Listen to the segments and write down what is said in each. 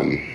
on?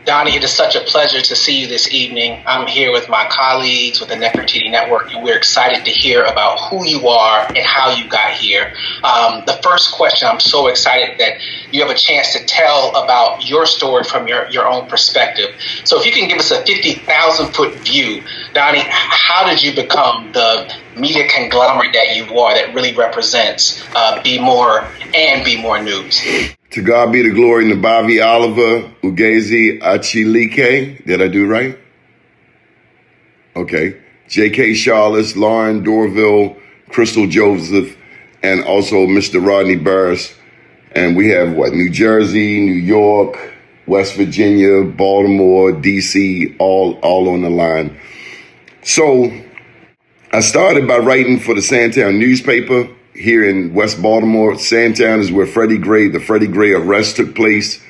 Doni, it is such a pleasure to see you this evening. I'm here with my colleagues with the Nefertiti Network, and we're excited to hear about who you are and how you got here. The first question, I'm so excited that you have a chance to tell about your story from your own perspective. So if you can give us a 50,000-foot view, Doni, how did you become the media conglomerate that you are that really represents Be More and BMORENews? To God be the glory, Nabavi Oliver, Ugezi Achilike. Did I do right? Okay. J.K. Charles, Lauren Dorville, Crystal Joseph, and also Mr. Rodney Burris. And we have New Jersey, New York, West Virginia, Baltimore, D.C., all on the line. So I started by writing for the Sandtown newspaper here in West Baltimore. Sandtown is where the Freddie Gray arrest took place.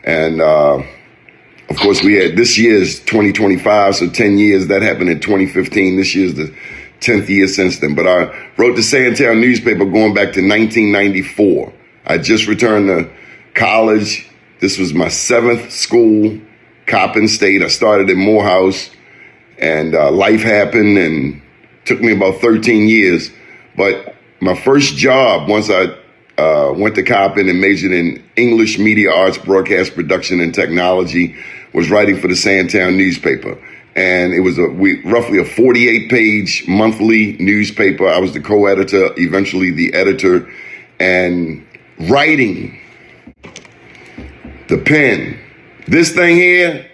And, of course, we had this year's 2025, so 10 years. That happened in 2015. This year's the 10th year since then. But I wrote the Sandtown newspaper going back to 1994. I just returned to college. This was my 7th school, Coppin State. I started at Morehouse, and life happened, and took me about 13 years. But my first job, once I went to Coppin and majored in English, media arts, broadcast production, and technology, was writing for the Sandtown newspaper. And it was roughly a 48-page monthly newspaper. I was the co-editor, eventually the editor, and writing, the pen. This thing here,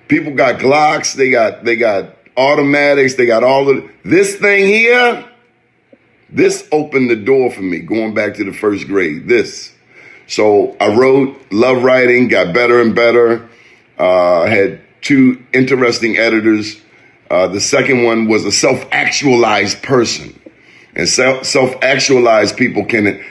people got Glocks, they got automatics, they got all of this thing here. This opened the door for me going back to the first grade. So I wrote, loved writing, got better and better. Had 2 interesting editors. The second one was a self-actualized person. And self-actualized people can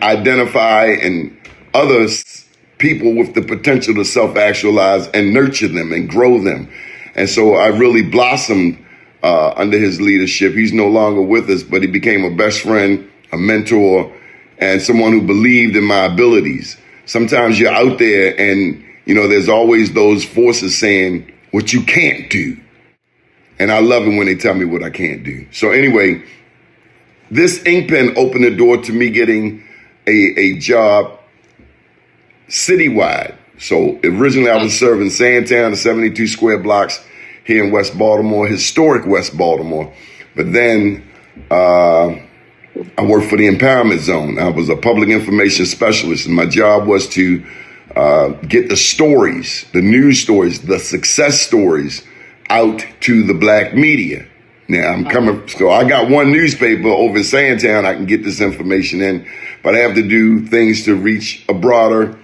identify and others people with the potential to self-actualize and nurture them and grow them. And so I really blossomed under his leadership. He's no longer with us, but he became a best friend, a mentor, and someone who believed in my abilities. Sometimes you're out there and, there's always those forces saying what you can't do. And I love it when they tell me what I can't do. So anyway, this ink pen opened the door to me getting a job citywide. So originally I was serving Sandtown, the 72 square blocks here in West Baltimore, historic West Baltimore. But then I worked for the Empowerment Zone. I was a public information specialist, and my job was to get the stories, the news stories, the success stories out to the black media. Now so I got one newspaper over in Sandtown I can get this information in, but I have to do things to reach a broader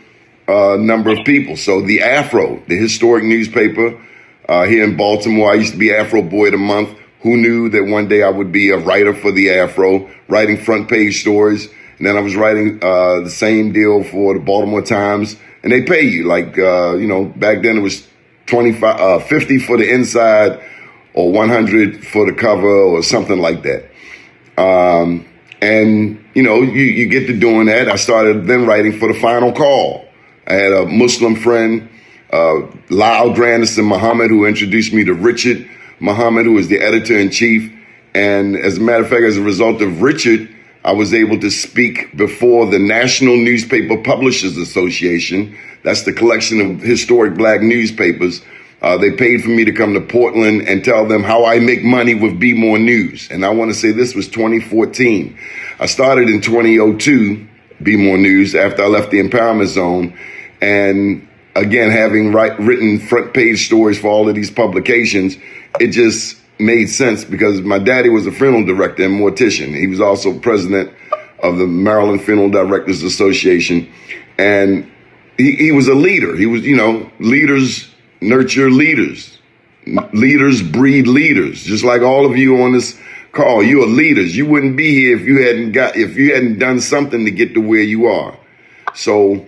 number of people. So the Afro, the historic newspaper, here in Baltimore, I used to be Afro Boy of the Month. Who knew that one day I would be a writer for the Afro, writing front page stories. And then I was writing the same deal for the Baltimore Times. And they pay you back then it was 50 for the inside or 100 for the cover or something like that. You get to doing that. I started then writing for the Final Call. I had a Muslim friend, Lyle Grandison Muhammad, who introduced me to Richard Muhammad, who was the editor-in-chief. And as a matter of fact, as a result of Richard, I was able to speak before the National Newspaper Publishers Association. That's the collection of historic black newspapers. They paid for me to come to Portland and tell them how I make money with BMORENews. And I want to say this was 2014. I started in 2002, BMORENews, after I left the Empowerment Zone. And again, having written front page stories for all of these publications, it just made sense because my daddy was a funeral director and mortician. He was also president of the Maryland Funeral Directors Association. And he was a leader. He was, leaders nurture leaders. Leaders breed leaders. Just like all of you on this call, you are leaders. You wouldn't be here if you hadn't done something to get to where you are. So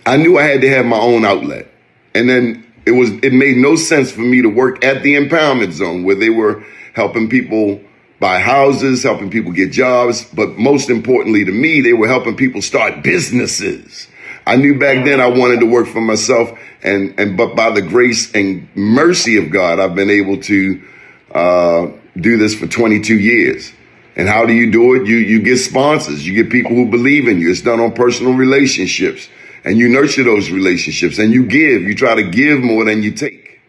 I knew I had to have my own outlet. And then it made no sense for me to work at the Empowerment Zone where they were helping people buy houses, helping people get jobs. But most importantly to me, they were helping people start businesses. I knew back then I wanted to work for myself, but by the grace and mercy of God, I've been able to do this for 22 years. And how do you do it? You get sponsors. You get people who believe in you. It's done on personal relationships. And you nurture those relationships. And you give. You try to give more than you take.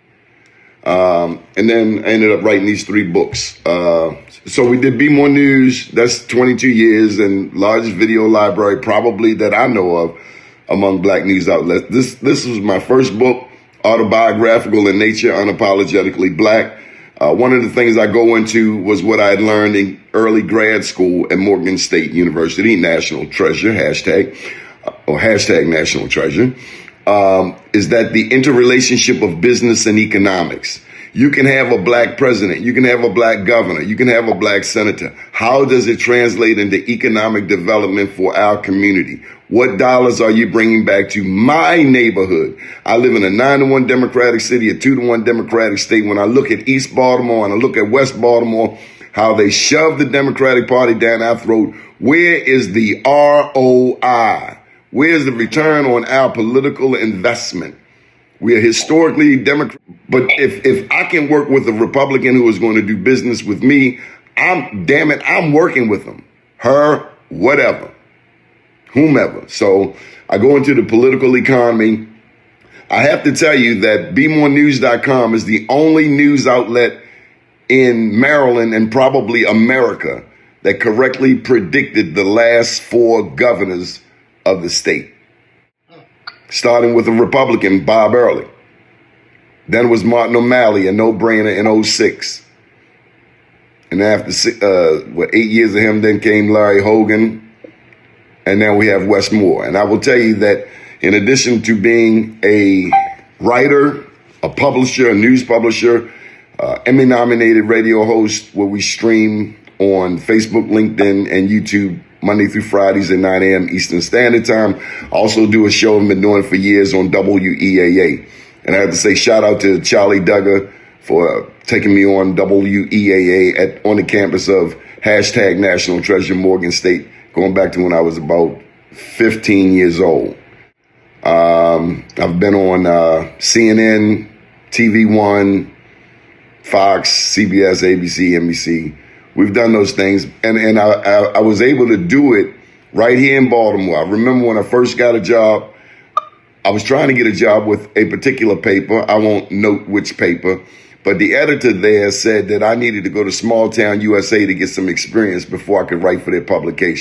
And then I ended up writing these 3 books. So we did BMORENews. That's 22 years and largest video library probably that I know of among Black news outlets. This was my first book, autobiographical in nature, unapologetically Black. One of the things I go into was what I had learned in early grad school at Morgan State University, National Treasure, hashtag National Treasure, is that the interrelationship of business and economics. You can have a Black president. You can have a Black governor. You can have a Black senator. How does it translate into economic development for our community? What dollars are you bringing back to my neighborhood? I live in a 9-1 Democratic city, a 2-1 Democratic state. When I look at East Baltimore and I look at West Baltimore, how they shove the Democratic Party down our throat, where is the ROI? Where's the return on our political investment? We are historically Democrat, but if I can work with a Republican who is going to do business with me, I'm working with them, her, whatever, whomever. So I go into the political economy. I have to tell you that BMORENews.com is the only news outlet in Maryland and probably America that correctly predicted the last 4 governors of the state. Starting with a Republican, Bob Early. Then was Martin O'Malley, a no-brainer in 06. And after 8 years of him, then came Larry Hogan. And now we have Wes Moore. And I will tell you that in addition to being a writer, a publisher, a news publisher, Emmy-nominated radio host where we stream on Facebook, LinkedIn, and YouTube Monday through Fridays at 9 a.m. Eastern Standard Time. Also do a show I've been doing for years on WEAA. And I have to say shout out to Charlie Duggar for taking me on WEAA on the campus of hashtag National Treasure Morgan State, going back to when I was about 15 years old. I've been on CNN, TV One, Fox, CBS, ABC, NBC. We've done those things, and I was able to do it right here in Baltimore. I remember when I first got a job, I was trying to get a job with a particular paper. I won't note which paper, but the editor there said that I needed to go to Small Town USA to get some experience before I could write for their publication.